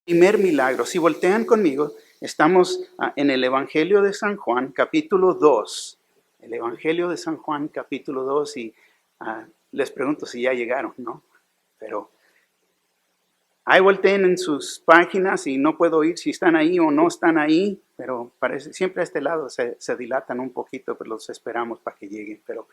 Primer milagro. Si voltean conmigo, estamos en el Evangelio de San Juan, capítulo 2. El Evangelio de San Juan, capítulo 2, y les pregunto si ya llegaron, ¿no? Pero ahí volteen en sus páginas y no puedo oír si están ahí o no están ahí, pero parece, siempre a este lado se dilatan un poquito, pero los esperamos para que lleguen. Pero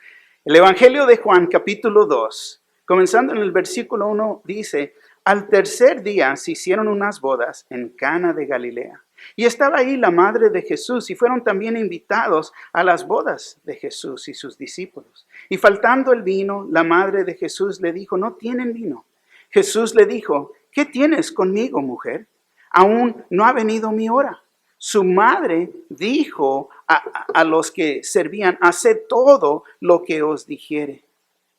el Evangelio de Juan, capítulo 2, comenzando en el versículo 1, dice: al tercer día se hicieron unas bodas en Cana de Galilea. Y estaba ahí la madre de Jesús, y fueron también invitados a las bodas de Jesús y sus discípulos. Y faltando el vino, la madre de Jesús le dijo: no tienen vino. Jesús le dijo: ¿qué tienes conmigo, mujer? Aún no ha venido mi hora. Su madre dijo a los que servían: haced todo lo que os dijere.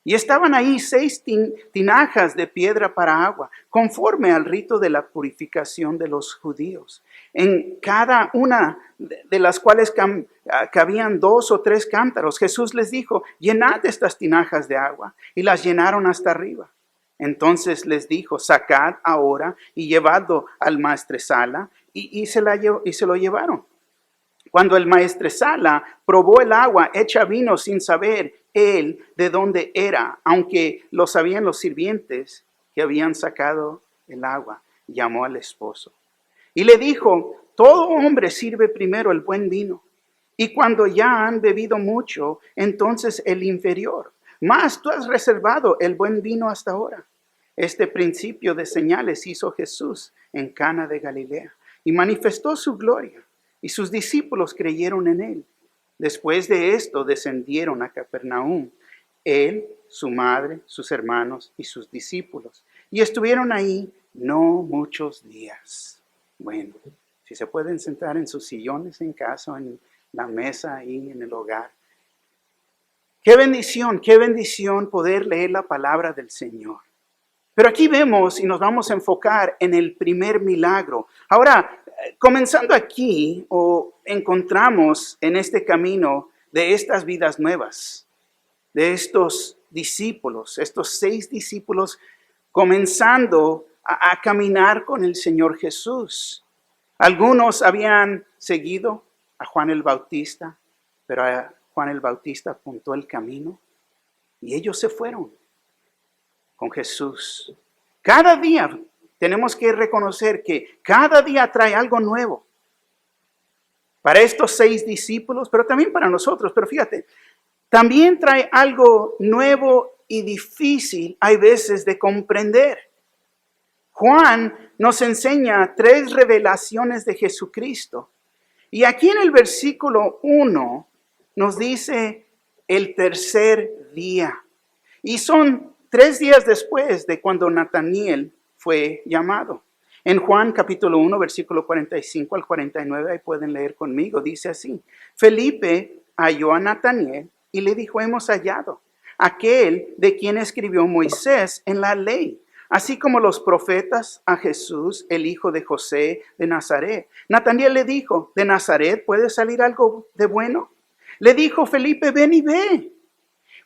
Y estaban ahí 6 tinajas de piedra para agua, conforme al rito de la purificación de los judíos. En cada una de las cuales cabían 2 o 3 cántaros. Jesús les dijo: llenad estas tinajas de agua. Y las llenaron hasta arriba. Entonces les dijo: sacad ahora y llevadlo al maestresala. Y se lo llevaron. Cuando el maestresala probó el agua hecha vino sin saber él de dónde era, aunque lo sabían los sirvientes que habían sacado el agua, llamó al esposo y le dijo: todo hombre sirve primero el buen vino, y cuando ya han bebido mucho, entonces el inferior. Mas tú has reservado el buen vino hasta ahora. Este principio de señales hizo Jesús en Cana de Galilea y manifestó su gloria, y sus discípulos creyeron en él. Después de esto descendieron a Capernaum, él, su madre, sus hermanos y sus discípulos, y estuvieron ahí no muchos días. Bueno, si se pueden sentar en sus sillones en casa, en la mesa ahí en el hogar. Qué bendición poder leer la palabra del Señor. Pero aquí vemos y nos vamos a enfocar en el primer milagro. Ahora, comenzando aquí, encontramos en este camino de estas vidas nuevas, de estos discípulos, estos 6 discípulos comenzando a caminar con el Señor Jesús. Algunos habían seguido a Juan el Bautista, pero a Juan el Bautista apuntó el camino y ellos se fueron con Jesús. Cada día tenemos que reconocer que cada día trae algo nuevo. Para estos 6 discípulos, pero también para nosotros. Pero fíjate, también trae algo nuevo y difícil, hay veces, de comprender. Juan nos enseña 3 revelaciones de Jesucristo. Y aquí en el versículo 1 nos dice el tercer día. Y son 3 días después de cuando Nataniel fue llamado. En Juan capítulo 1, versículo 45 al 49, ahí pueden leer conmigo, dice así: Felipe halló a Nataniel y le dijo: hemos hallado aquel de quien escribió Moisés en la ley, así como los profetas, a Jesús, el hijo de José de Nazaret. Nataniel le dijo: ¿de Nazaret puede salir algo de bueno? Le dijo Felipe: ven y ve.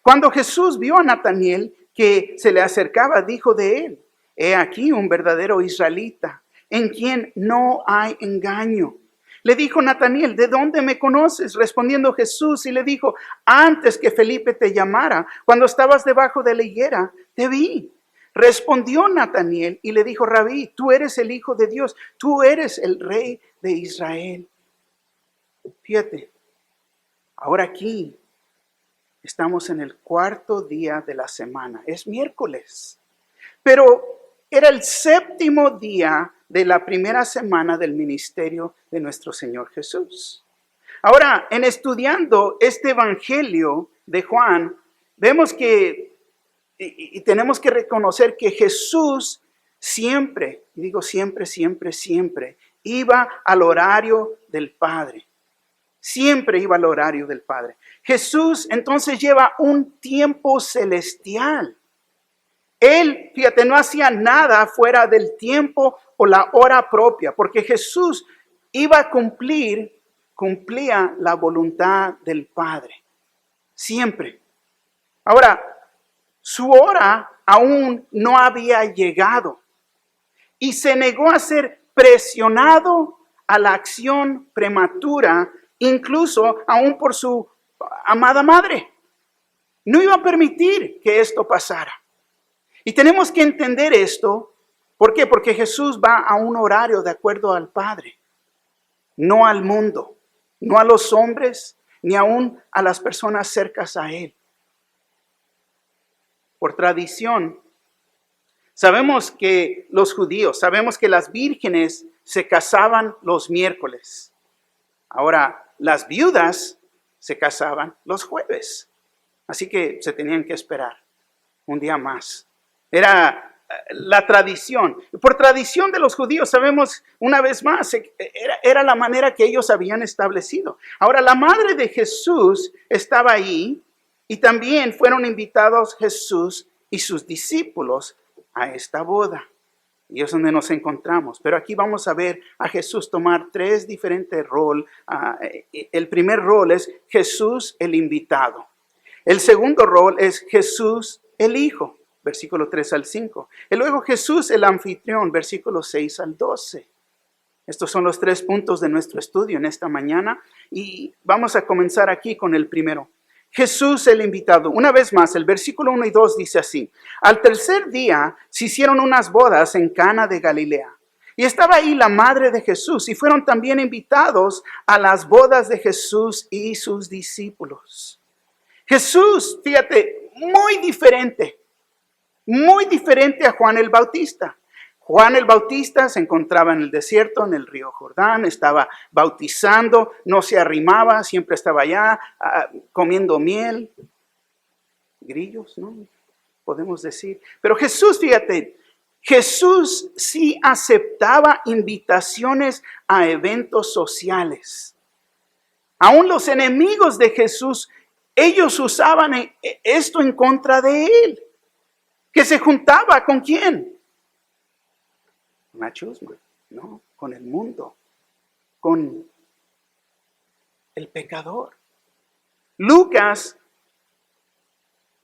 Cuando Jesús vio a Nataniel que se le acercaba, dijo de él: he aquí un verdadero israelita, en quien no hay engaño. Le dijo Nataniel: ¿de dónde me conoces? Respondiendo Jesús y le dijo: antes que Felipe te llamara, cuando estabas debajo de la higuera, te vi. Respondió Nataniel y le dijo: Rabí, tú eres el Hijo de Dios, tú eres el Rey de Israel. Fíjate, ahora aquí estamos en el 4º día de la semana, es miércoles, pero era el 7º día de la primera semana del ministerio de nuestro Señor Jesús. Ahora, en estudiando este Evangelio de Juan, vemos que, y tenemos que reconocer que Jesús siempre, y digo siempre, iba al horario del Padre. Siempre iba al horario del Padre. Jesús entonces lleva un tiempo celestial. Él, fíjate, no hacía nada fuera del tiempo o la hora propia, porque Jesús iba a cumplía la voluntad del Padre. Siempre. Ahora, su hora aún no había llegado y se negó a hacer presionado a la acción prematura, incluso aún por su amada madre. No iba a permitir que esto pasara. Y tenemos que entender esto. ¿Por qué? Porque Jesús va a un horario de acuerdo al Padre, no al mundo, no a los hombres, ni aún a las personas cercanas a Él. Por tradición, sabemos que los judíos, sabemos que las vírgenes se casaban los miércoles. Ahora, las viudas se casaban los jueves. Así que se tenían que esperar un día más. Era la tradición. Por tradición de los judíos, sabemos una vez más, era la manera que ellos habían establecido. Ahora, la madre de Jesús estaba ahí y también fueron invitados Jesús y sus discípulos a esta boda. Y es donde nos encontramos. Pero aquí vamos a ver a Jesús tomar tres diferentes roles. El primer rol es Jesús el invitado. El segundo rol es Jesús el Hijo, versículo 3 al 5. Y luego Jesús el anfitrión, versículos 6 al 12. Estos son los 3 puntos de nuestro estudio en esta mañana. Y vamos a comenzar aquí con el primero. Jesús el invitado. Una vez más, el versículo 1 y 2 dice así. Al tercer día se hicieron unas bodas en Cana de Galilea. Y estaba ahí la madre de Jesús. Y fueron también invitados a las bodas de Jesús y sus discípulos. Jesús, fíjate, muy diferente a Juan el Bautista. Juan el Bautista se encontraba en el desierto, en el río Jordán, estaba bautizando, no se arrimaba, siempre estaba allá comiendo miel, grillos, ¿no? Podemos decir. Pero Jesús, fíjate, Jesús sí aceptaba invitaciones a eventos sociales. Aún los enemigos de Jesús, ellos usaban esto en contra de él. Que se juntaba ¿con quién? Una chusma, no, con el mundo, con el pecador. Lucas,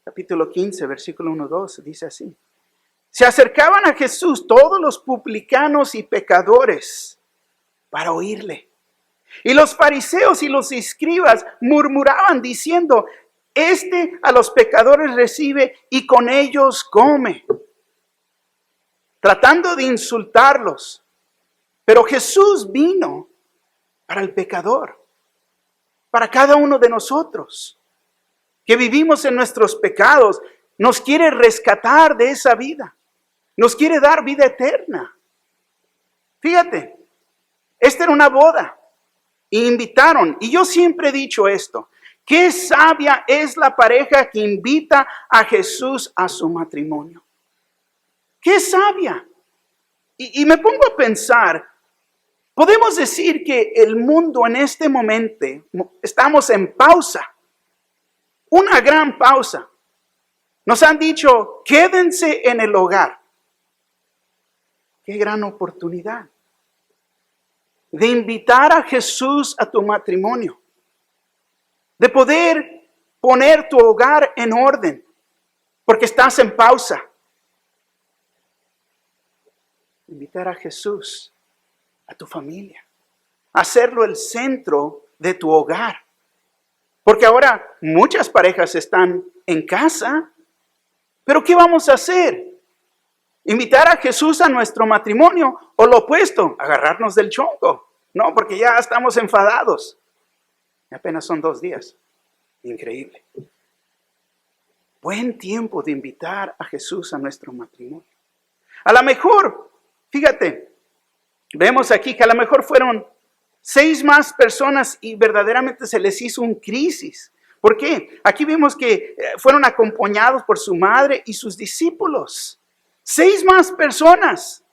capítulo 15, versículo 1-2, dice así. Se acercaban a Jesús todos los publicanos y pecadores para oírle. Y los fariseos y los escribas murmuraban diciendo, a los pecadores recibe y con ellos come. Tratando de insultarlos. Pero Jesús vino para el pecador. Para cada uno de nosotros. Que vivimos en nuestros pecados. Nos quiere rescatar de esa vida. Nos quiere dar vida eterna. Fíjate. Esta era una boda. Y invitaron. Y yo siempre he dicho esto. Qué sabia es la pareja que invita a Jesús a su matrimonio. Qué sabia. Y me pongo a pensar, podemos decir que el mundo en este momento, estamos en pausa. Una gran pausa. Nos han dicho, quédense en el hogar. Qué gran oportunidad. De invitar a Jesús a tu matrimonio. De poder poner tu hogar en orden, porque estás en pausa. Invitar a Jesús a tu familia, hacerlo el centro de tu hogar. Porque ahora muchas parejas están en casa, pero ¿qué vamos a hacer? ¿Invitar a Jesús a nuestro matrimonio o lo opuesto, agarrarnos del chongo? No, porque ya estamos enfadados. Apenas son 2 días. Increíble. Buen tiempo de invitar a Jesús a nuestro matrimonio. A lo mejor, fíjate, vemos aquí que a lo mejor fueron 6 más personas y verdaderamente se les hizo un crisis. ¿Por qué? Aquí vemos que fueron acompañados por su madre y sus discípulos. 6 más personas.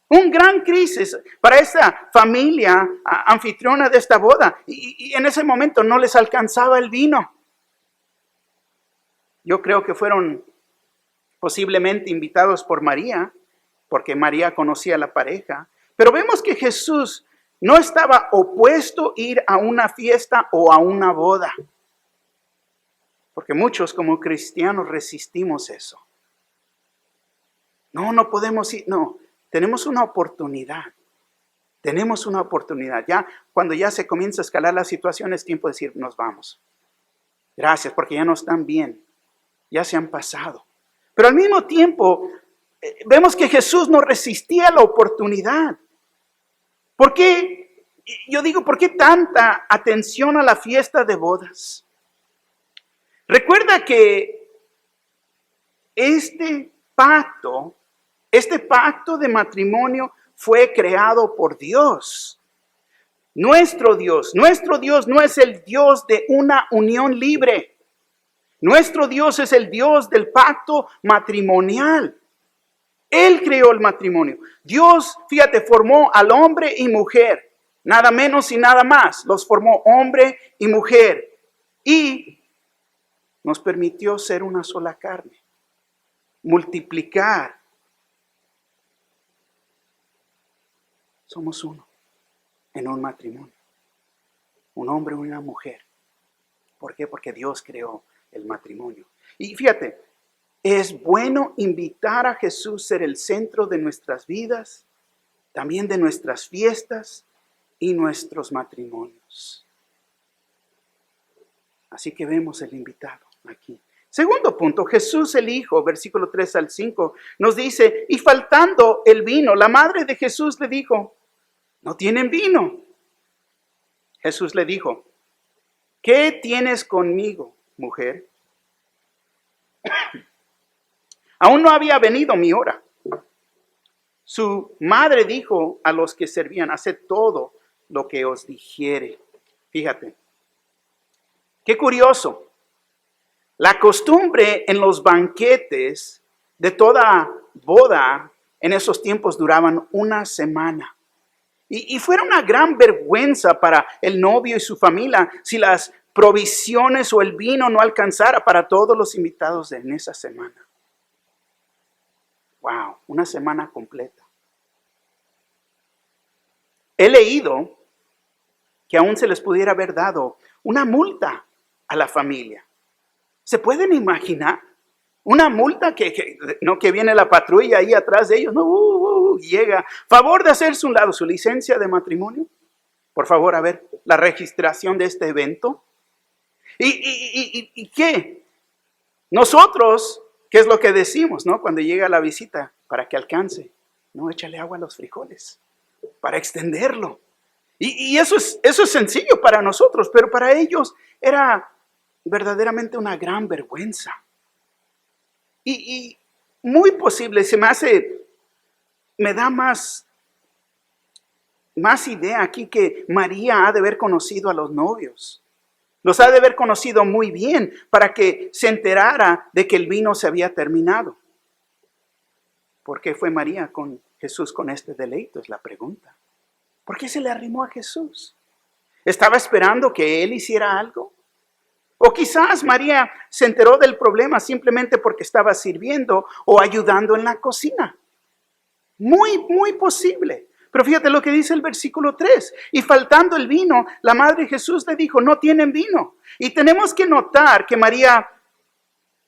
Un gran crisis para esta familia anfitriona de esta boda. Y en ese momento no les alcanzaba el vino. Yo creo que fueron posiblemente invitados por María, porque María conocía a la pareja. Pero vemos que Jesús no estaba opuesto a ir a una fiesta o a una boda. Porque muchos como cristianos resistimos eso. No podemos ir, no. Tenemos una oportunidad Tenemos una oportunidad. Ya cuando ya se comienza a escalar la situación, es tiempo de decir, nos vamos. Gracias, porque ya no están bien. Ya se han pasado. Pero al mismo tiempo, vemos que Jesús no resistía la oportunidad. ¿Por qué? Yo digo, ¿por qué tanta atención a la fiesta de bodas? Recuerda que este pacto de matrimonio fue creado por Dios. Nuestro Dios no es el Dios de una unión libre. Nuestro Dios es el Dios del pacto matrimonial. Él creó el matrimonio. Dios, fíjate, formó al hombre y mujer. Nada menos y nada más. Los formó hombre y mujer. Y nos permitió ser una sola carne. Multiplicar. Somos uno en un matrimonio. Un hombre y una mujer. ¿Por qué? Porque Dios creó el matrimonio. Y fíjate, es bueno invitar a Jesús a ser el centro de nuestras vidas, también de nuestras fiestas y nuestros matrimonios. Así que vemos el invitado aquí. Segundo punto, Jesús el Hijo, versículo 3 al 5, nos dice, y faltando el vino, la madre de Jesús le dijo, no tienen vino. Jesús le dijo, ¿qué tienes conmigo, mujer? Aún no había venido mi hora. Su madre dijo a los que servían, haced todo lo que os dijere. Fíjate, qué curioso. La costumbre en los banquetes de toda boda en esos tiempos duraban una semana. Y fuera una gran vergüenza para el novio y su familia si las provisiones o el vino no alcanzara para todos los invitados en esa semana. Wow, una semana completa. He leído que aún se les pudiera haber dado una multa a la familia. ¿Se pueden imaginar? Una multa que viene la patrulla ahí atrás de ellos, no, llega. Favor de hacerse un lado su licencia de matrimonio. Por favor, a ver, la registración de este evento. ¿Y qué? Nosotros, ¿qué es lo que decimos, no? Cuando llega la visita, para que alcance. No, échale agua a los frijoles, para extenderlo. Y eso es sencillo para nosotros, pero para ellos era verdaderamente una gran vergüenza. Y muy posible, me da más idea aquí que María ha de haber conocido a los novios. Los ha de haber conocido muy bien para que se enterara de que el vino se había terminado. ¿Por qué fue María con Jesús con este deleite? Es la pregunta. ¿Por qué se le arrimó a Jesús? ¿Estaba esperando que él hiciera algo? O quizás María se enteró del problema simplemente porque estaba sirviendo o ayudando en la cocina. Muy posible. Pero fíjate lo que dice el versículo 3. Y faltando el vino, la madre de Jesús le dijo, no tienen vino. Y tenemos que notar que María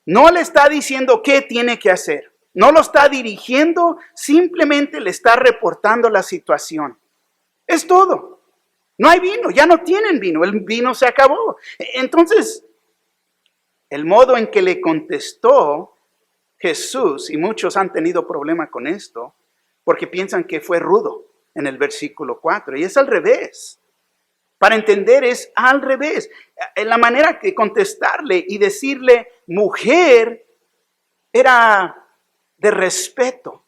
no le está diciendo qué tiene que hacer. No lo está dirigiendo, simplemente le está reportando la situación. Es todo. No hay vino, ya no tienen vino, el vino se acabó. Entonces, el modo en que le contestó Jesús, y muchos han tenido problema con esto, porque piensan que fue rudo en el versículo 4, y es al revés. Para entender es al revés. En la manera que contestarle y decirle mujer era de respeto.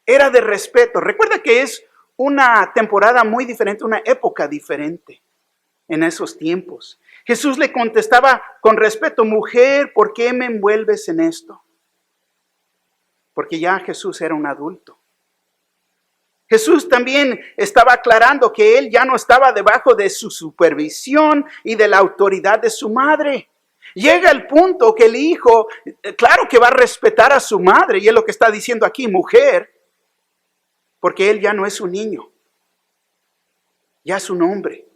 Era de respeto. Recuerda que es una temporada muy diferente, una época diferente en esos tiempos. Jesús le contestaba con respeto, mujer, ¿por qué me envuelves en esto? Porque ya Jesús era un adulto. Jesús también estaba aclarando que él ya no estaba debajo de su supervisión y de la autoridad de su madre. Llega el punto que el hijo, claro que va a respetar a su madre, y es lo que está diciendo aquí, mujer, porque él ya no es un niño, ya es un hombre.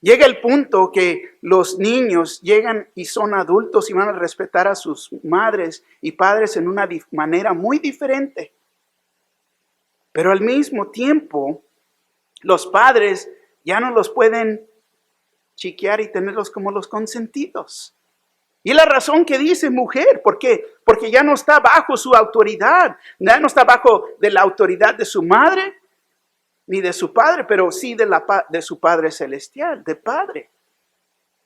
Llega el punto que los niños llegan y son adultos y van a respetar a sus madres y padres en una manera muy diferente. Pero al mismo tiempo, los padres ya no los pueden chiquear y tenerlos como los consentidos. Y la razón que dice mujer, ¿por qué? Porque ya no está bajo su autoridad, ya no está bajo de la autoridad de su madre, ni de su padre, pero sí de su Padre Celestial, de Padre.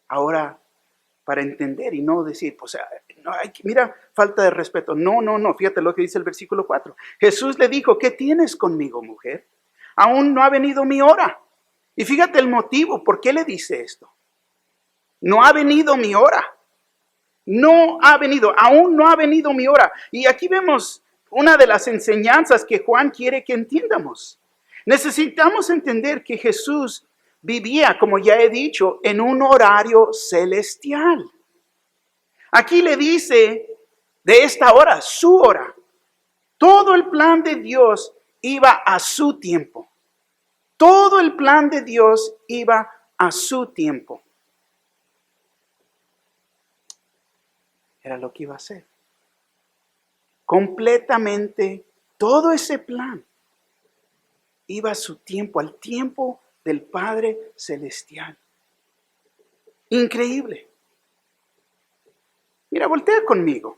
Ahora, para entender y no decir, pues, no, mira, falta de respeto. No, fíjate lo que dice el versículo 4. Jesús le dijo, ¿qué tienes conmigo, mujer? Aún no ha venido mi hora. Y fíjate el motivo, ¿por qué le dice esto? No ha venido mi hora. No ha venido, aún no ha venido mi hora. Y aquí vemos una de las enseñanzas que Juan quiere que entiendamos. Necesitamos entender que Jesús vivía, como ya he dicho, en un horario celestial. Aquí le dice de esta hora, su hora. Todo el plan de Dios iba a su tiempo. Todo el plan de Dios iba a su tiempo. Era lo que iba a hacer. Completamente todo ese plan iba a su tiempo, al tiempo del Padre Celestial. Increíble. Mira, voltea conmigo.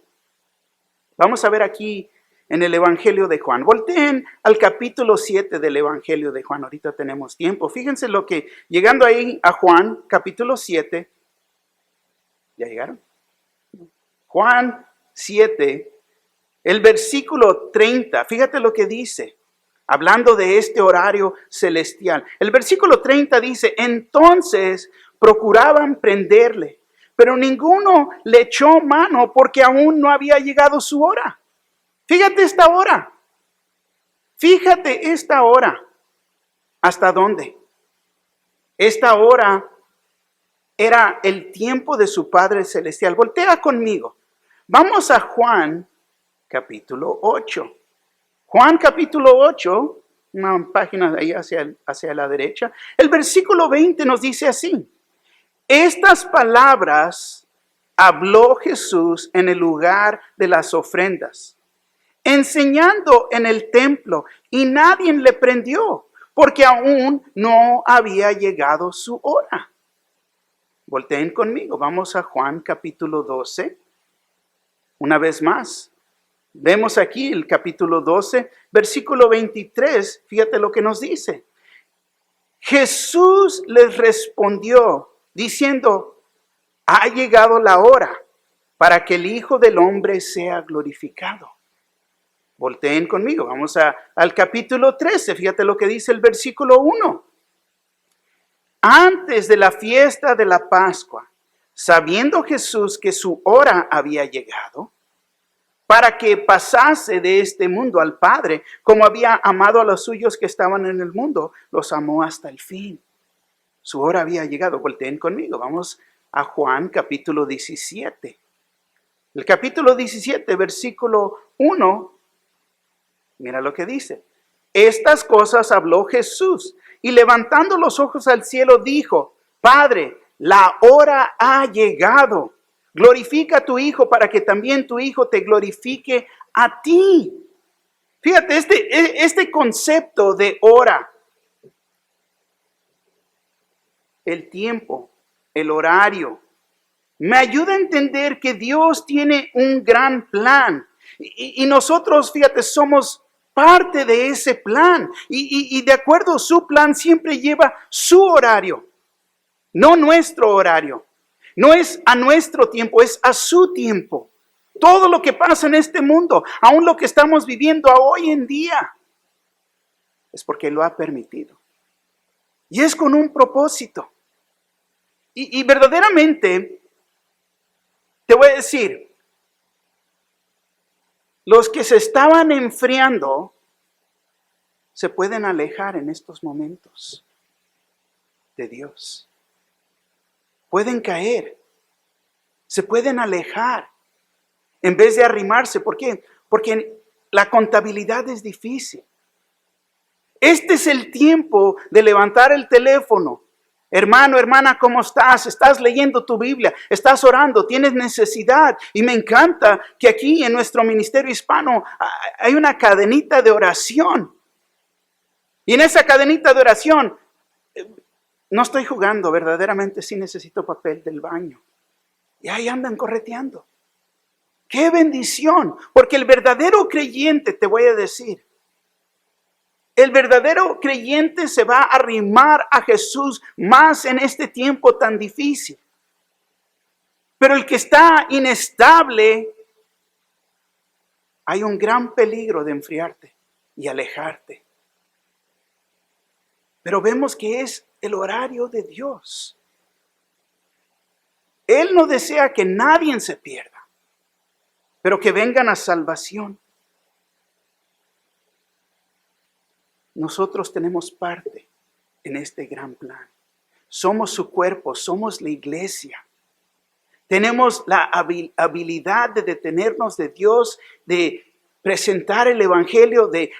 Vamos a ver aquí en el Evangelio de Juan. Volteen al capítulo 7 del Evangelio de Juan. Ahorita tenemos tiempo. Fíjense lo que, llegando ahí a Juan, capítulo 7. ¿Ya llegaron? Juan 7, el versículo 30. Fíjate lo que dice. Hablando de este horario celestial. El versículo 30 dice, entonces procuraban prenderle, pero ninguno le echó mano porque aún no había llegado su hora. Fíjate esta hora. Fíjate esta hora. ¿Hasta dónde? Esta hora era el tiempo de su Padre Celestial. Voltea conmigo. Vamos a Juan capítulo 8. Juan capítulo 8, una página de ahí hacia la derecha. El versículo 20 nos dice así. Estas palabras habló Jesús en el lugar de las ofrendas, enseñando en el templo, y nadie le prendió, porque aún no había llegado su hora. Volteen conmigo, vamos a Juan capítulo 12. Una vez más. Vemos aquí el capítulo 12, versículo 23, fíjate lo que nos dice. Jesús les respondió diciendo, ha llegado la hora para que el Hijo del Hombre sea glorificado. Volteen conmigo, vamos al capítulo 13, fíjate lo que dice el versículo 1. Antes de la fiesta de la Pascua, sabiendo Jesús que su hora había llegado, para que pasase de este mundo al Padre, como había amado a los suyos que estaban en el mundo, los amó hasta el fin. Su hora había llegado. Volteen conmigo. Vamos a Juan capítulo 17. El capítulo 17, versículo 1, mira lo que dice. Estas cosas habló Jesús, y levantando los ojos al cielo dijo, Padre, la hora ha llegado. Glorifica a tu Hijo para que también tu Hijo te glorifique a ti. Fíjate, este concepto de hora, el tiempo, el horario, me ayuda a entender que Dios tiene un gran plan. Y nosotros, fíjate, somos parte de ese plan. Y de acuerdo a su plan siempre lleva su horario, no nuestro horario. No es a nuestro tiempo, es a su tiempo. Todo lo que pasa en este mundo, aún lo que estamos viviendo hoy en día, es porque lo ha permitido. Y es con un propósito. Y verdaderamente, te voy a decir, los que se estaban enfriando, se pueden alejar en estos momentos de Dios. Pueden caer, se pueden alejar, en vez de arrimarse. ¿Por qué? Porque la contabilidad es difícil. Este es el tiempo de levantar el teléfono. Hermano, hermana, ¿cómo estás? Estás leyendo tu Biblia, estás orando, tienes necesidad. Y me encanta que aquí en nuestro ministerio hispano hay una cadenita de oración. Y en esa cadenita de oración, no estoy jugando, verdaderamente sí necesito papel del baño. Y ahí andan correteando. ¡Qué bendición! Porque el verdadero creyente, te voy a decir, el verdadero creyente se va a arrimar a Jesús más en este tiempo tan difícil. Pero el que está inestable, hay un gran peligro de enfriarte y alejarte. Pero vemos que es el horario de Dios. Él no desea que nadie se pierda, pero que vengan a salvación. Nosotros tenemos parte en este gran plan. Somos su cuerpo, somos la iglesia. Tenemos la habilidad de detenernos de Dios, de presentar el evangelio, de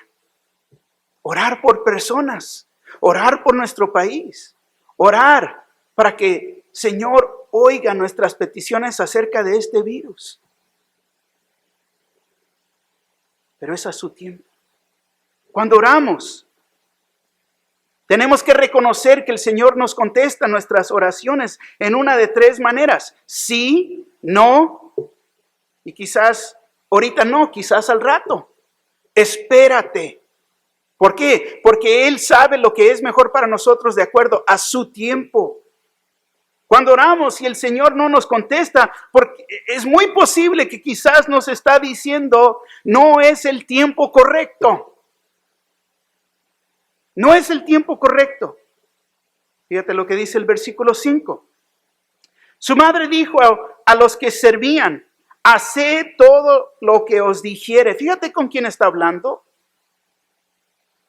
orar por personas, orar por nuestro país, orar para que Señor oiga nuestras peticiones acerca de este virus. Pero es a su tiempo. Cuando oramos, tenemos que reconocer que el Señor nos contesta nuestras oraciones en una de tres maneras. Sí, no, y quizás ahorita no, quizás al rato. Espérate. ¿Por qué? Porque Él sabe lo que es mejor para nosotros de acuerdo a su tiempo. Cuando oramos y el Señor no nos contesta, porque es muy posible que quizás nos está diciendo, no es el tiempo correcto. No es el tiempo correcto. Fíjate lo que dice el versículo 5. Su madre dijo a los que servían, haced todo lo que os dijere. Fíjate con quién está hablando.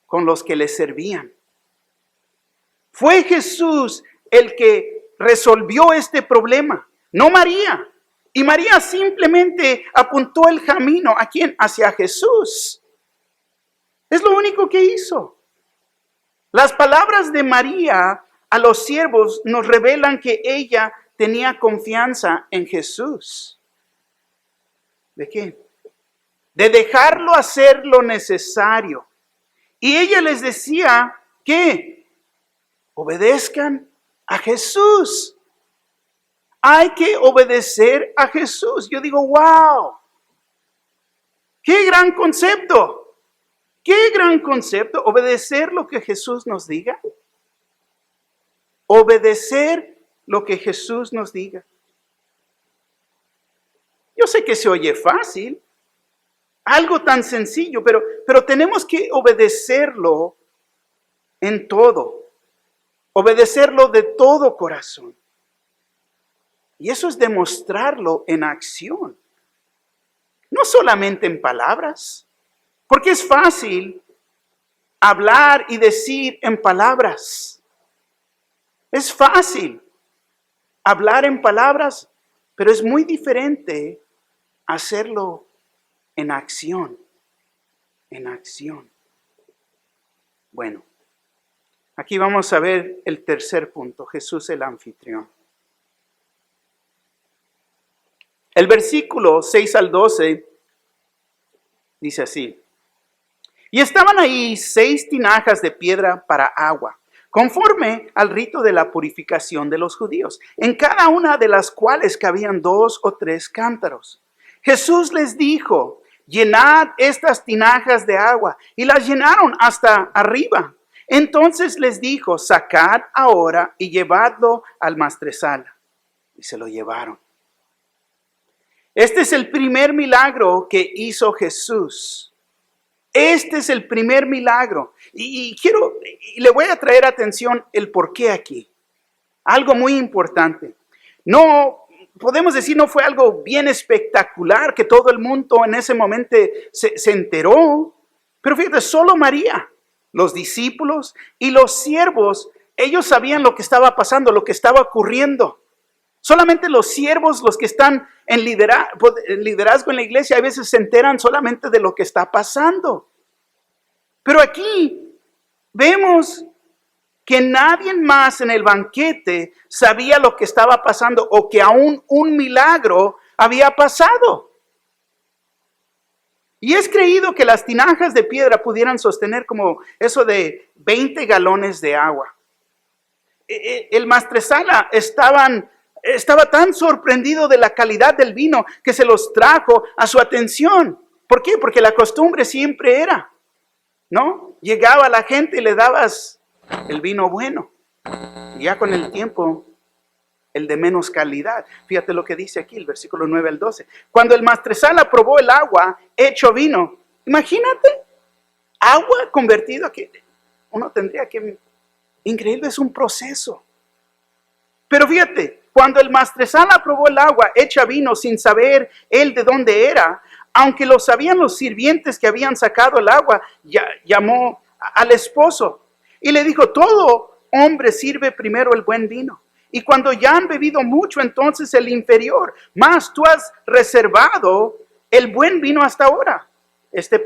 Con los que le servían. Fue Jesús el que resolvió este problema, no María. Y María simplemente apuntó el camino. ¿A quién? Hacia Jesús. Es lo único que hizo. Las palabras de María a los siervos nos revelan que ella tenía confianza en Jesús. ¿De qué? De dejarlo hacer lo necesario. Y ella les decía que obedezcan a Jesús. Hay que obedecer a Jesús. Yo digo, wow, qué gran concepto. Qué gran concepto, obedecer lo que Jesús nos diga. Obedecer lo que Jesús nos diga. Yo sé que se oye fácil, algo tan sencillo, pero tenemos que obedecerlo en todo. Obedecerlo de todo corazón. Y eso es demostrarlo en acción. No solamente en palabras. Porque es fácil hablar y decir en palabras. Es fácil hablar en palabras, pero es muy diferente hacerlo en acción. En acción. Bueno, aquí vamos a ver el tercer punto, Jesús el anfitrión. El versículo 6 al 12 dice así. Y estaban ahí 6 tinajas de piedra para agua, conforme al rito de la purificación de los judíos, en cada una de las cuales cabían 2 o 3 cántaros. Jesús les dijo, llenad estas tinajas de agua, y las llenaron hasta arriba. Entonces les dijo, sacad ahora y llevadlo al maestresala. Y se lo llevaron. Este es el primer milagro que hizo Jesús. Este es el primer milagro. Y le voy a traer atención el por qué aquí. Algo muy importante. No, podemos decir, no fue algo bien espectacular que todo el mundo en ese momento se enteró. Pero fíjate, solo María, los discípulos y los siervos, ellos sabían lo que estaba pasando, lo que estaba ocurriendo. Solamente los siervos, los que están en liderazgo en la iglesia, a veces se enteran solamente de lo que está pasando. Pero aquí vemos que nadie más en el banquete sabía lo que estaba pasando o que aún un milagro había pasado. Y es creído que las tinajas de piedra pudieran sostener como eso de 20 galones de agua. El maestresala estaba tan sorprendido de la calidad del vino que se los trajo a su atención. ¿Por qué? Porque la costumbre siempre era, ¿no? Llegaba la gente y le dabas el vino bueno. Y ya con el tiempo, el de menos calidad. Fíjate lo que dice aquí, el versículo 9 al 12. Cuando el maestresala probó el agua hecho vino, imagínate, agua convertido a que uno tendría que... Increíble, es un proceso. Pero fíjate, cuando el maestresala probó el agua hecha vino sin saber él de dónde era, aunque lo sabían los sirvientes que habían sacado el agua, llamó al esposo y le dijo, todo hombre sirve primero el buen vino. Y cuando ya han bebido mucho, entonces el inferior. Mas tú has reservado el buen vino hasta ahora. Este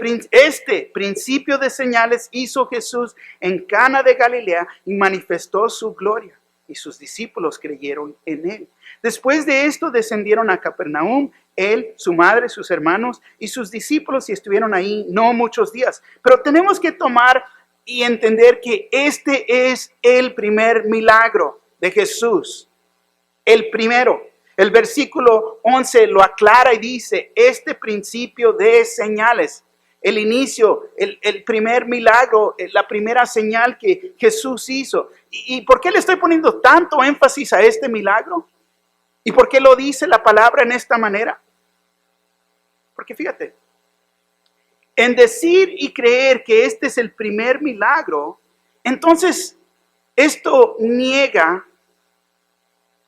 principio de señales hizo Jesús en Cana de Galilea y manifestó su gloria. Y sus discípulos creyeron en él. Después de esto descendieron a Capernaum, él, su madre, sus hermanos y sus discípulos, y estuvieron ahí no muchos días. Pero tenemos que tomar y entender que este es el primer milagro de Jesús. El primero. El versículo 11 lo aclara y dice, este principio de señales, el inicio, el primer milagro, la primera señal que Jesús hizo. ¿Y por qué le estoy poniendo tanto énfasis a este milagro? ¿Y por qué lo dice la palabra en esta manera? Porque fíjate, en decir y creer que este es el primer milagro, entonces esto niega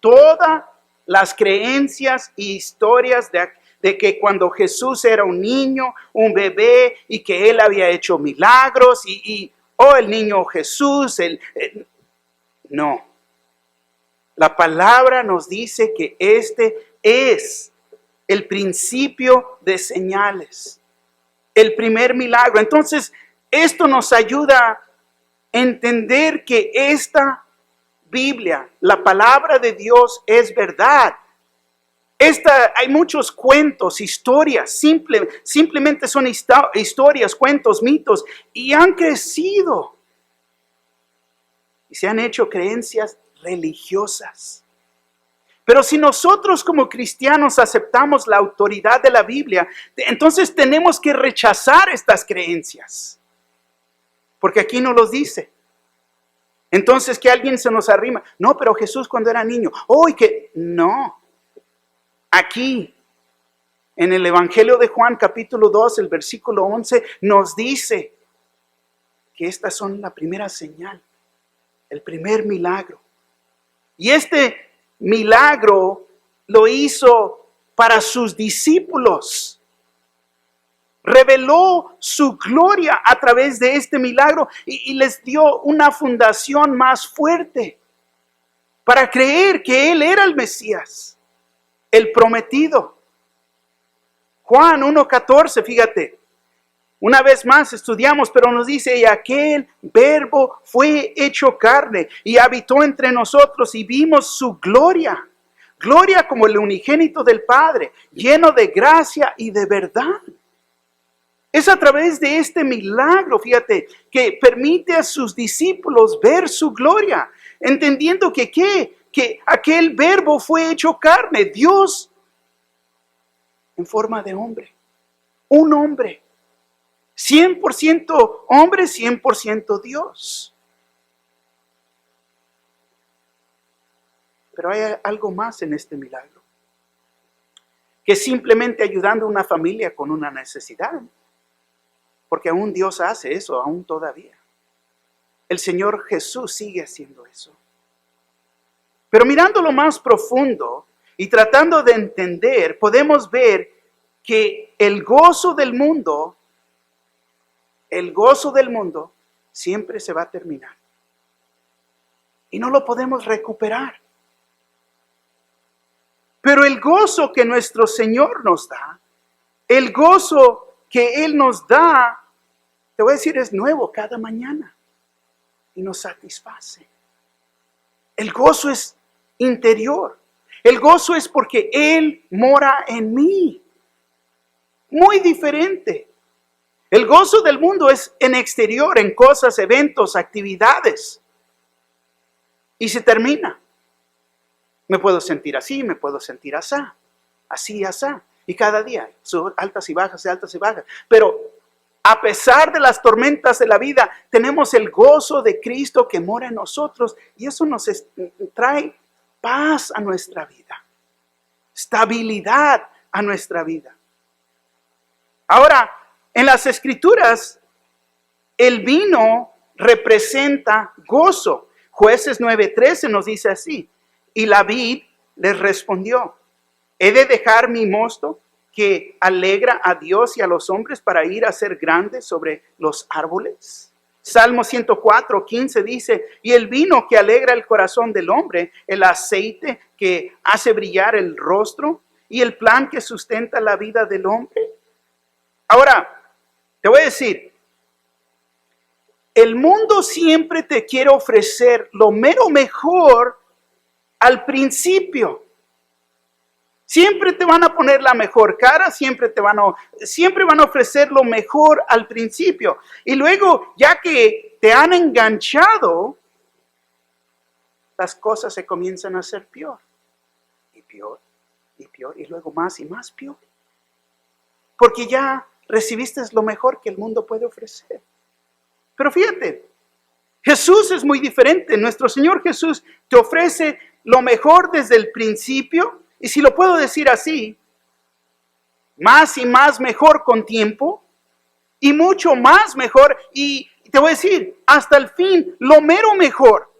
todas las creencias e historias de que cuando Jesús era un niño, un bebé, y que él había hecho milagros, el niño Jesús, no. La palabra nos dice que este es el principio de señales, el primer milagro. Entonces, esto nos ayuda a entender que esta Biblia, la palabra de Dios es verdad. Hay muchos cuentos, historias, simplemente son historias, cuentos, mitos, y han crecido y se han hecho creencias religiosas. Pero si nosotros como cristianos aceptamos la autoridad de la Biblia, entonces tenemos que rechazar estas creencias, porque aquí no los dice. Entonces que alguien se nos arrima, no, pero Jesús cuando era niño, no. Aquí, en el Evangelio de Juan, capítulo 2, el versículo 11, nos dice que estas son la primera señal, el primer milagro. Y este milagro lo hizo para sus discípulos. Reveló su gloria a través de este milagro y les dio una fundación más fuerte para creer que Él era el Mesías, el prometido. Juan 1:14, fíjate, una vez más estudiamos, pero nos dice, y aquel verbo fue hecho carne y habitó entre nosotros y vimos su gloria. Gloria como el unigénito del Padre, lleno de gracia y de verdad. Es a través de este milagro, fíjate, que permite a sus discípulos ver su gloria, entendiendo que aquel verbo fue hecho carne, Dios en forma de hombre, un hombre, 100% hombre, 100% Dios. Pero hay algo más en este milagro, que simplemente ayudando a una familia con una necesidad. Porque aún Dios hace eso, aún todavía. El Señor Jesús sigue haciendo eso. Pero mirando lo más profundo y tratando de entender, podemos ver que el gozo del mundo siempre se va a terminar. Y no lo podemos recuperar. Pero el gozo que nuestro Señor nos da, el gozo que Él nos da, te voy a decir, es nuevo cada mañana y nos satisface. El gozo es interior. El gozo es porque Él mora en mí. Muy diferente El gozo del mundo es en exterior, en cosas, eventos, actividades. Y se termina. Me puedo sentir así, me puedo sentir así, asá. Y cada día, altas y bajas, altas y bajas. Pero a pesar de las tormentas de la vida, tenemos el gozo de Cristo que mora en nosotros. Y eso nos trae paz a nuestra vida. Estabilidad a nuestra vida. Ahora, en las Escrituras, el vino representa gozo. Jueces 9:13 nos dice así. Y la vid les respondió: ¿he de dejar mi mosto que alegra a Dios y a los hombres para ir a ser grande sobre los árboles? Salmo 104:15 dice: y el vino que alegra el corazón del hombre, el aceite que hace brillar el rostro y el plan que sustenta la vida del hombre. Ahora, te voy a decir, el mundo siempre te quiere ofrecer lo mero mejor al principio. Siempre te van a poner la mejor cara, siempre van a ofrecer lo mejor al principio. Y luego, ya que te han enganchado, las cosas se comienzan a hacer peor. Y peor, y peor, y luego más y más peor. Porque ya recibiste lo mejor que el mundo puede ofrecer. Pero fíjate, Jesús es muy diferente. Nuestro Señor Jesús te ofrece lo mejor desde el principio. Y si lo puedo decir así, más y más mejor con tiempo. Y mucho más mejor. Y te voy a decir, hasta el fin, lo mero mejor.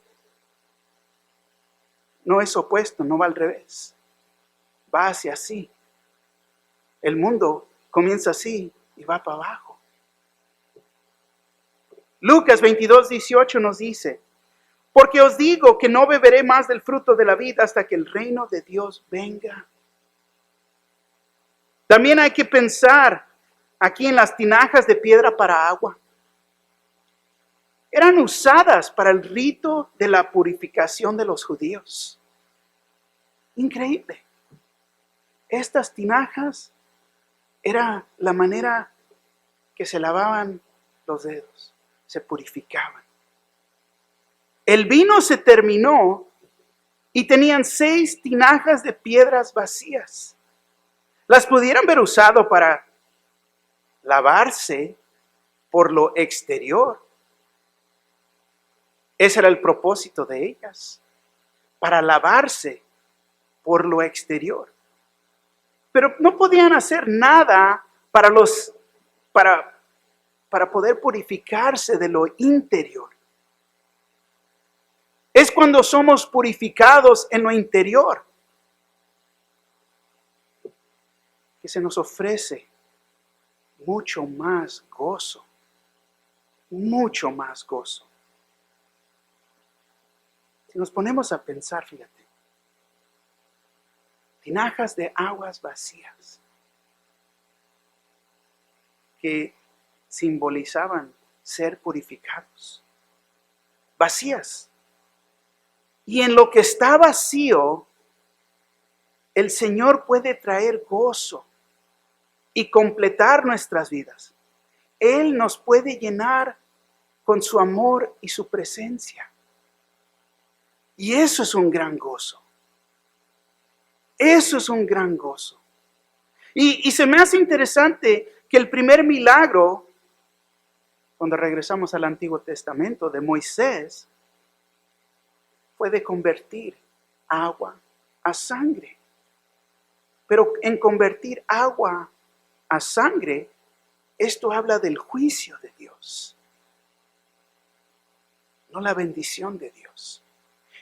No es opuesto, no va al revés. Va hacia así. El mundo comienza así y va para abajo. Lucas 22:18 nos dice: porque os digo que no beberé más del fruto de la vid hasta que el reino de Dios venga. También hay que pensar aquí en las tinajas de piedra para agua. Eran usadas para el rito de la purificación de los judíos. Increíble. Estas tinajas era la manera que se lavaban los dedos, se purificaban. El vino se terminó y tenían 6 tinajas de piedras vacías. Las pudieran haber usado para lavarse por lo exterior. Ese era el propósito de ellas, para lavarse por lo exterior. Pero no podían hacer nada para poder purificarse de lo interior. Es cuando somos purificados en lo interior que se nos ofrece mucho más gozo. Mucho más gozo. Si nos ponemos a pensar, fíjate, tinajas de aguas vacías que simbolizaban ser purificados. Vacías. Y en lo que está vacío, el Señor puede traer gozo y completar nuestras vidas. Él nos puede llenar con su amor y su presencia. Y eso es un gran gozo. Eso es un gran gozo. Y se me hace interesante que el primer milagro, cuando regresamos al Antiguo Testamento, de Moisés, fue de convertir agua a sangre. Pero en convertir agua a sangre, esto habla del juicio de Dios, no la bendición de Dios.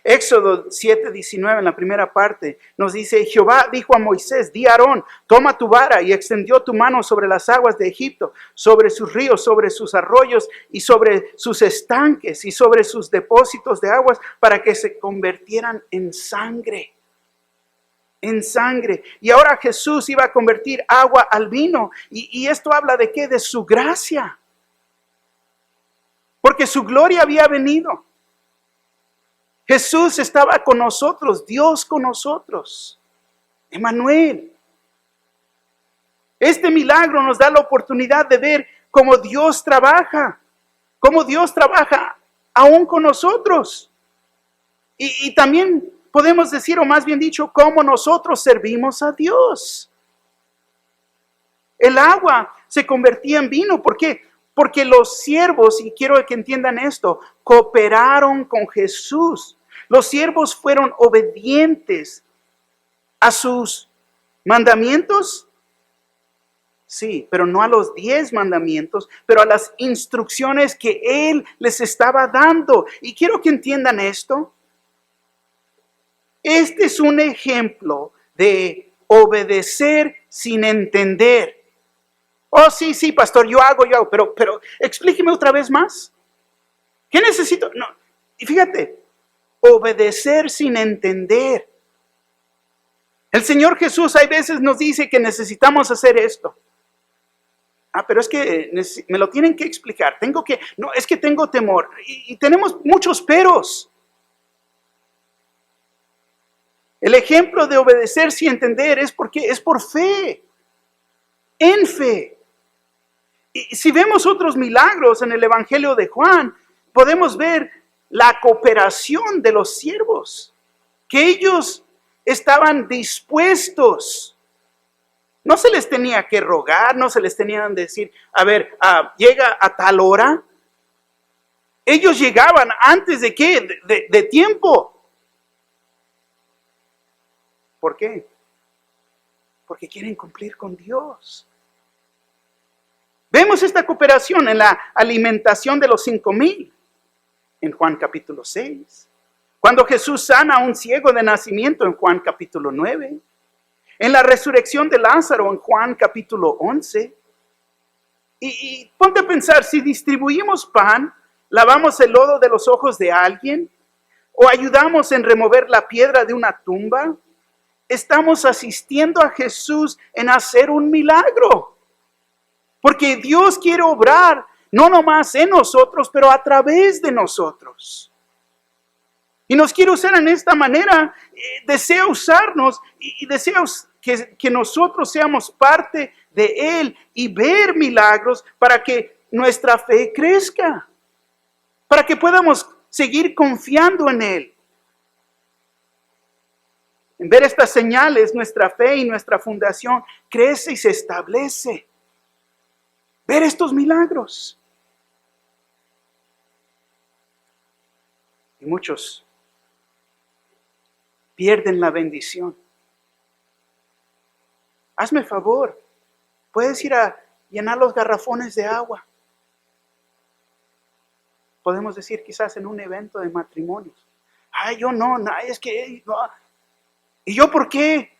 Éxodo 7:19 en la primera parte nos dice: Jehová dijo a Moisés: di a Aarón, toma tu vara, y extendió tu mano sobre las aguas de Egipto, sobre sus ríos, sobre sus arroyos y sobre sus estanques y sobre sus depósitos de aguas, para que se convirtieran en sangre. En sangre. Y ahora Jesús iba a convertir agua al vino. Y esto habla de qué? De su gracia. Porque su gloria había venido. Jesús estaba con nosotros, Dios con nosotros. Emmanuel. Este milagro nos da la oportunidad de ver cómo Dios trabaja aún con nosotros. Y también podemos decir, o más bien dicho, cómo nosotros servimos a Dios. El agua se convertía en vino. ¿Por qué? Porque los siervos, y quiero que entiendan esto, cooperaron con Jesús. Los siervos fueron obedientes a sus mandamientos. Sí, pero no a los 10 mandamientos, pero a las instrucciones que Él les estaba dando. Y quiero que entiendan esto. Este es un ejemplo de obedecer sin entender. Oh, sí, pastor, yo hago, pero explíqueme otra vez más. ¿Qué necesito? No, y fíjate, obedecer sin entender. El Señor Jesús hay veces nos dice que necesitamos hacer esto. Pero es que me lo tienen que explicar. Es que tengo temor. Y tenemos muchos peros. El ejemplo de obedecer sin entender es por fe. En fe. Y si vemos otros milagros en el Evangelio de Juan, podemos ver la cooperación de los siervos. Que ellos estaban dispuestos. No se les tenía que rogar, no se les tenían que decir, llega a tal hora. Ellos llegaban antes de ¿qué? De tiempo. ¿Por qué? Porque quieren cumplir con Dios. Vemos esta cooperación en la alimentación de los 5,000, en Juan capítulo 6. Cuando Jesús sana a un ciego de nacimiento, en Juan capítulo 9. En la resurrección de Lázaro, en Juan capítulo 11. Y ponte a pensar, si distribuimos pan, lavamos el lodo de los ojos de alguien, o ayudamos en remover la piedra de una tumba, estamos asistiendo a Jesús en hacer un milagro. Porque Dios quiere obrar, no nomás en nosotros, pero a través de nosotros. Y nos quiere usar en esta manera, desea usarnos y desea que nosotros seamos parte de Él y ver milagros para que nuestra fe crezca, para que podamos seguir confiando en Él. En ver estas señales, nuestra fe y nuestra fundación crece y se establece. Ver estos milagros. Y muchos pierden la bendición. Hazme favor, puedes ir a llenar los garrafones de agua. Podemos decir quizás en un evento de matrimonios. Yo no, es que no. ¿Y yo por qué?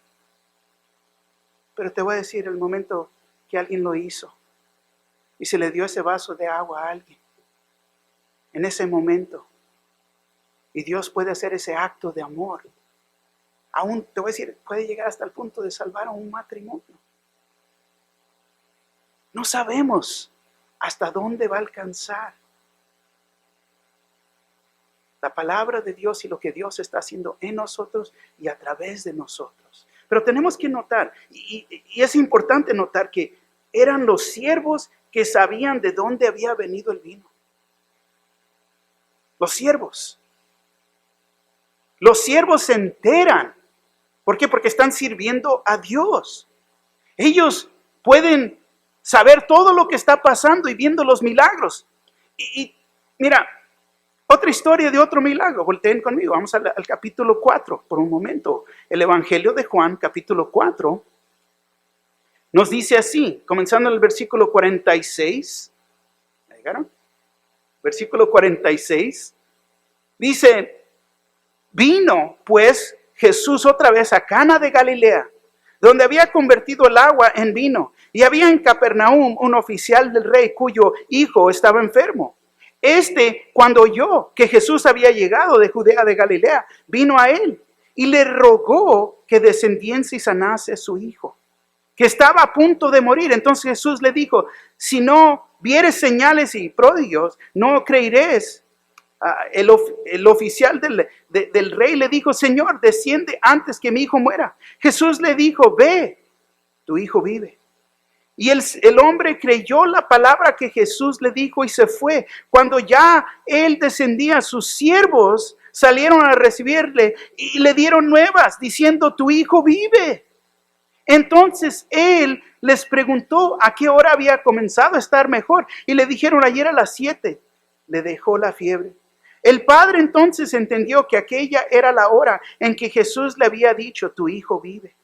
Pero te voy a decir el momento que alguien lo hizo y se le dio ese vaso de agua a alguien. En ese momento. Y Dios puede hacer ese acto de amor. Aún, te voy a decir, puede llegar hasta el punto de salvar a un matrimonio. No sabemos hasta dónde va a alcanzar la palabra de Dios y lo que Dios está haciendo en nosotros y a través de nosotros. Pero tenemos que notar, y es importante notar que eran los siervos que sabían de dónde había venido el vino. Los siervos. Los siervos se enteran. ¿Por qué? Porque están sirviendo a Dios. Ellos pueden saber todo lo que está pasando y viendo los milagros. Y mira, otra historia de otro milagro. Volteen conmigo, vamos al capítulo 4 por un momento. El Evangelio de Juan, capítulo 4, nos dice así, comenzando en el versículo 46. ¿Ya llegaron? Versículo 46. Dice, vino pues Jesús otra vez a Cana de Galilea, donde había convertido el agua en vino. Y había en Capernaum un oficial del rey cuyo hijo estaba enfermo. Cuando oyó que Jesús había llegado de Judea de Galilea, vino a él y le rogó que descendiese y sanase a su hijo, que estaba a punto de morir. Entonces Jesús le dijo, si no vieres señales y prodigios, no creeréis. El oficial del rey le dijo, Señor, desciende antes que mi hijo muera. Jesús le dijo, ve, tu hijo vive. Y el hombre creyó la palabra que Jesús le dijo y se fue. Cuando ya él descendía, sus siervos salieron a recibirle y le dieron nuevas diciendo, tu hijo vive. Entonces él les preguntó a qué hora había comenzado a estar mejor. Y le dijeron, ayer a las 7 le dejó la fiebre. El padre entonces entendió que aquella era la hora en que Jesús le había dicho, tu hijo vive.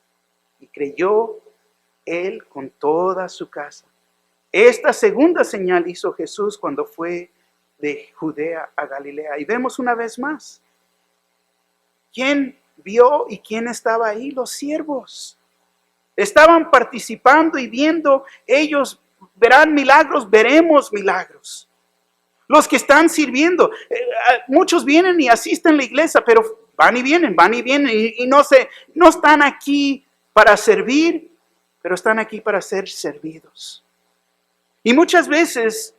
Y creyó él con toda su casa. Esta segunda señal hizo Jesús cuando fue de Judea a Galilea. Y vemos una vez más, ¿quién vio y quién estaba ahí? Los siervos. Estaban participando y viendo, ellos verán milagros, veremos milagros. Los que están sirviendo, muchos vienen y asisten a la iglesia, pero van y vienen y no están aquí para servir, pero están aquí para ser servidos. Y muchas veces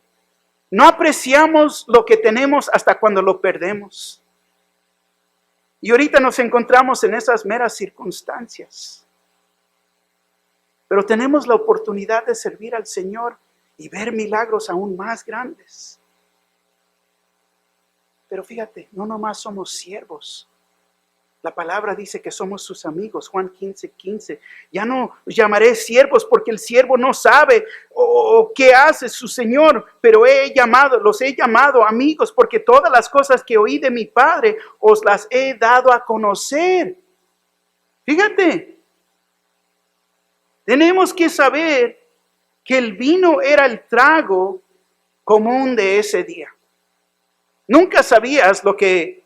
no apreciamos lo que tenemos hasta cuando lo perdemos. Y ahorita nos encontramos en esas meras circunstancias. Pero tenemos la oportunidad de servir al Señor y ver milagros aún más grandes. Pero fíjate, no nomás somos siervos. La palabra dice que somos sus amigos, Juan 15:15. Ya no los llamaré siervos porque el siervo no sabe qué hace su Señor, pero los he llamado amigos porque todas las cosas que oí de mi Padre os las he dado a conocer. Fíjate, tenemos que saber que el vino era el trago común de ese día. Nunca sabías lo que...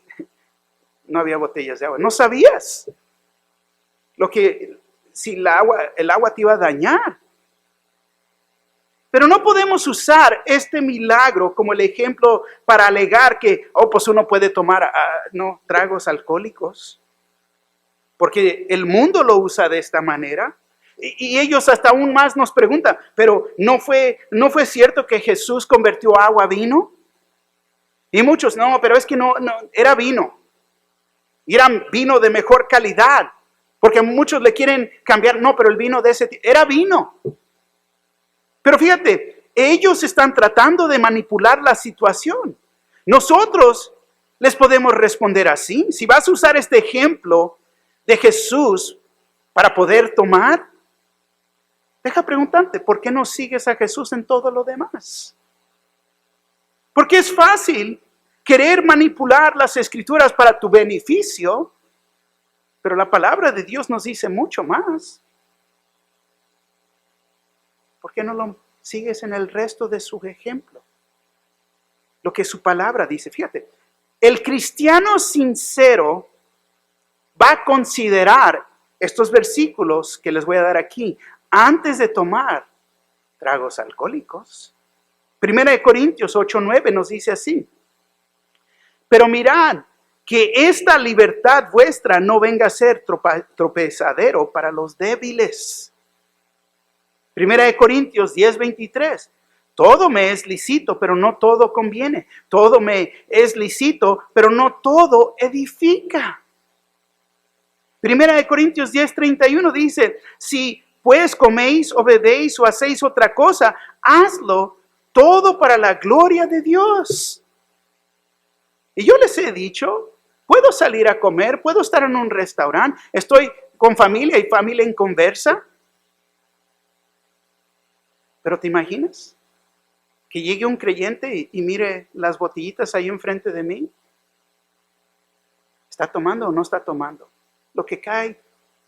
No había botellas de agua. No sabías si el agua te iba a dañar. Pero no podemos usar este milagro como el ejemplo para alegar que, pues uno puede tomar tragos alcohólicos. Porque el mundo lo usa de esta manera. Y ellos hasta aún más nos preguntan, pero ¿no fue cierto que Jesús convirtió agua a vino? Y muchos, no, pero es que no era vino. Y era vino de mejor calidad. Porque muchos le quieren cambiar, no, pero el vino de ese era vino. Pero fíjate, ellos están tratando de manipular la situación. Nosotros les podemos responder así. Si vas a usar este ejemplo de Jesús para poder tomar, deja preguntarte, ¿por qué no sigues a Jesús en todo lo demás? Porque es fácil querer manipular las escrituras para tu beneficio, pero la palabra de Dios nos dice mucho más. ¿Por qué no lo sigues en el resto de su ejemplo? Lo que su palabra dice, fíjate, el cristiano sincero va a considerar estos versículos que les voy a dar aquí antes de tomar tragos alcohólicos. 1 Corintios 8:9 nos dice así. Pero mirad que esta libertad vuestra no venga a ser tropezadero para los débiles. 1 Corintios 10:23. Todo me es lícito, pero no todo conviene. Todo me es lícito, pero no todo edifica. 1 Corintios 10:31 dice, si pues coméis o bebéis o hacéis otra cosa, hazlo todo para la gloria de Dios. Y yo les he dicho, puedo salir a comer, puedo estar en un restaurante, estoy con familia y familia en conversa. Pero ¿te imaginas? Que llegue un creyente y mire las botellitas ahí enfrente de mí. ¿Está tomando o no está tomando? Lo que cae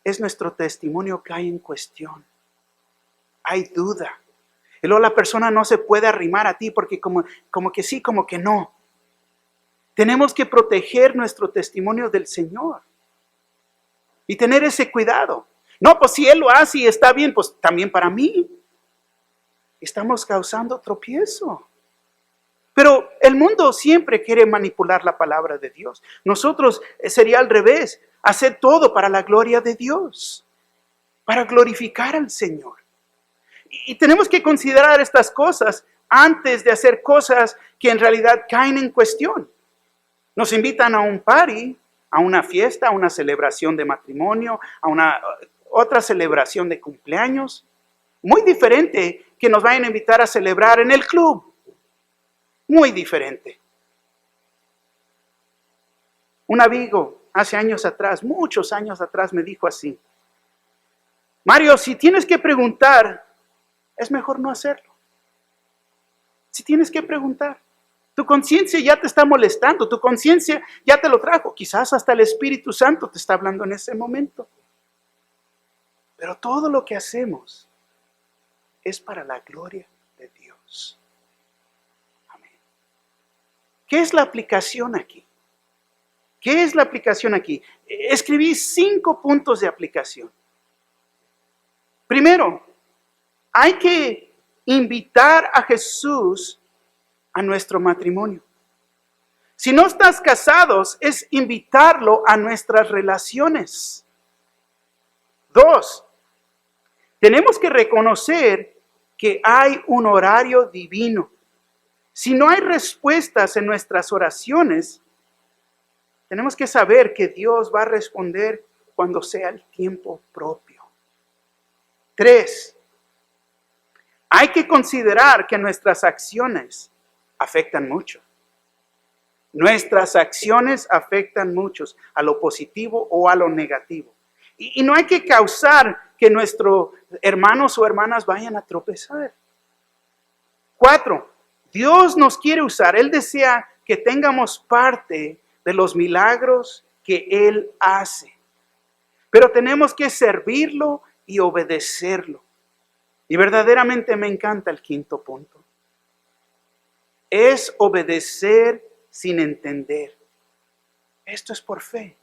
es nuestro testimonio cae en cuestión. Hay duda. Y luego la persona no se puede arrimar a ti porque como que sí, como que no. Tenemos que proteger nuestro testimonio del Señor. Y tener ese cuidado. No, pues si Él lo hace y está bien, pues también para mí. Estamos causando tropiezo. Pero el mundo siempre quiere manipular la palabra de Dios. Nosotros sería al revés. Hacer todo para la gloria de Dios. Para glorificar al Señor. Y tenemos que considerar estas cosas antes de hacer cosas que en realidad caen en cuestión. Nos invitan a un party, a una fiesta, a una celebración de matrimonio, a una otra celebración de cumpleaños. Muy diferente que nos vayan a invitar a celebrar en el club. Muy diferente. Un amigo hace años atrás, muchos años atrás, me dijo así: Mario, si tienes que preguntar, es mejor no hacerlo. Si tienes que preguntar, tu conciencia ya te está molestando, tu conciencia ya te lo trajo. Quizás hasta el Espíritu Santo te está hablando en ese momento. Pero todo lo que hacemos es para la gloria de Dios. Amén. ¿Qué es la aplicación aquí? ¿Qué es la aplicación aquí? Escribí 5 puntos de aplicación. Primero, hay que invitar a Jesús a nuestro matrimonio. Si no estás casados, es invitarlo a nuestras relaciones. 2, tenemos que reconocer que hay un horario divino. Si no hay respuestas en nuestras oraciones, tenemos que saber que Dios va a responder cuando sea el tiempo propio. 3, hay que considerar que nuestras acciones afectan mucho. Nuestras acciones afectan mucho, a lo positivo o a lo negativo. Y no hay que causar que nuestros hermanos o hermanas vayan a tropezar. 4, Dios nos quiere usar. Él desea que tengamos parte de los milagros que Él hace. Pero tenemos que servirlo y obedecerlo. Y verdaderamente me encanta el 5º punto. Es obedecer sin entender. Esto es por fe.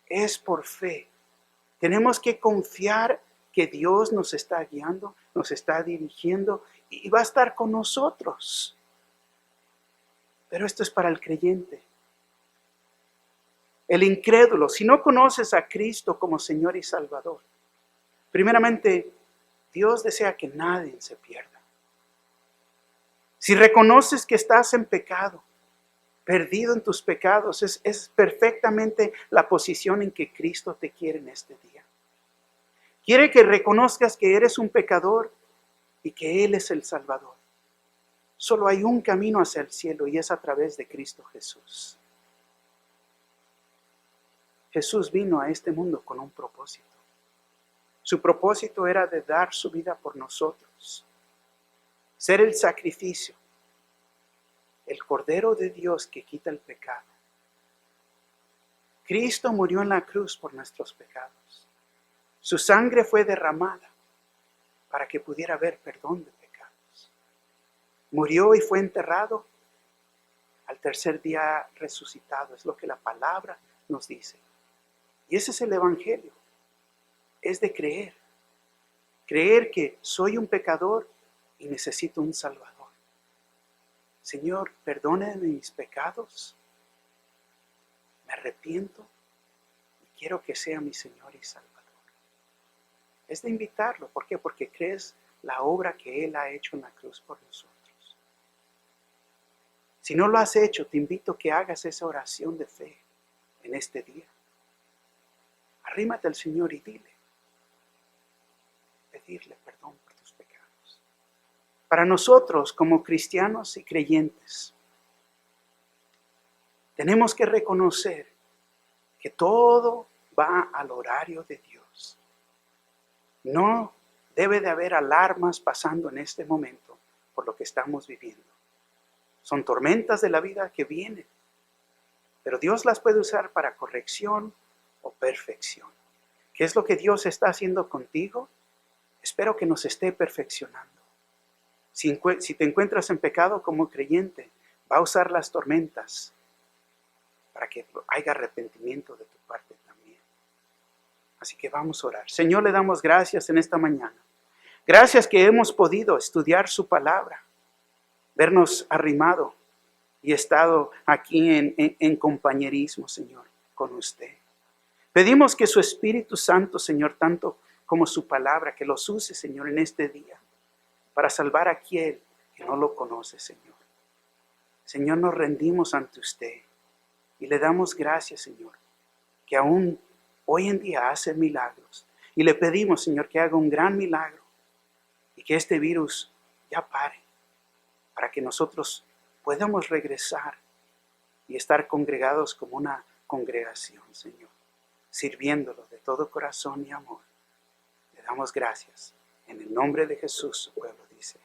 Es por fe. Tenemos que confiar que Dios nos está guiando, nos está dirigiendo y va a estar con nosotros. Pero esto es para el creyente. El incrédulo, si no conoces a Cristo como Señor y Salvador, primeramente, Dios desea que nadie se pierda. Si reconoces que estás en pecado, perdido en tus pecados, es perfectamente la posición en que Cristo te quiere en este día. Quiere que reconozcas que eres un pecador y que Él es el Salvador. Solo hay un camino hacia el cielo y es a través de Cristo Jesús. Jesús vino a este mundo con un propósito. Su propósito era de dar su vida por nosotros, ser el sacrificio, el Cordero de Dios que quita el pecado. Cristo murió en la cruz por nuestros pecados. Su sangre fue derramada para que pudiera haber perdón de pecados. Murió y fue enterrado. Al tercer día resucitado, es lo que la palabra nos dice. Y ese es el Evangelio. Es de creer. Creer que soy un pecador y necesito un Salvador. Señor, perdóname mis pecados. Me arrepiento y quiero que sea mi Señor y Salvador. Es de invitarlo. ¿Por qué? Porque crees la obra que Él ha hecho en la cruz por nosotros. Si no lo has hecho, te invito a que hagas esa oración de fe en este día. Arrímate al Señor y pedirle perdón por tus pecados. Para nosotros, como cristianos y creyentes, tenemos que reconocer que todo va al horario de Dios. No debe de haber alarmas pasando en este momento por lo que estamos viviendo. Son tormentas de la vida que vienen, pero Dios las puede usar para corrección o perfección. ¿Qué es lo que Dios está haciendo contigo? Espero que nos esté perfeccionando. Si te encuentras en pecado como creyente, va a usar las tormentas para que haya arrepentimiento de tu parte también. Así que vamos a orar. Señor, le damos gracias en esta mañana. Gracias que hemos podido estudiar su palabra, vernos arrimado y estado aquí en compañerismo, Señor, con usted. Pedimos que su Espíritu Santo, Señor, tanto como su palabra, que los use, Señor, en este día, para salvar a aquel que no lo conoce, Señor. Señor, nos rendimos ante usted y le damos gracias, Señor, que aún hoy en día hace milagros. Y le pedimos, Señor, que haga un gran milagro y que este virus ya pare, para que nosotros podamos regresar y estar congregados como una congregación, Señor, sirviéndolo de todo corazón y amor. Le damos gracias. En el nombre de Jesús, su pueblo dice.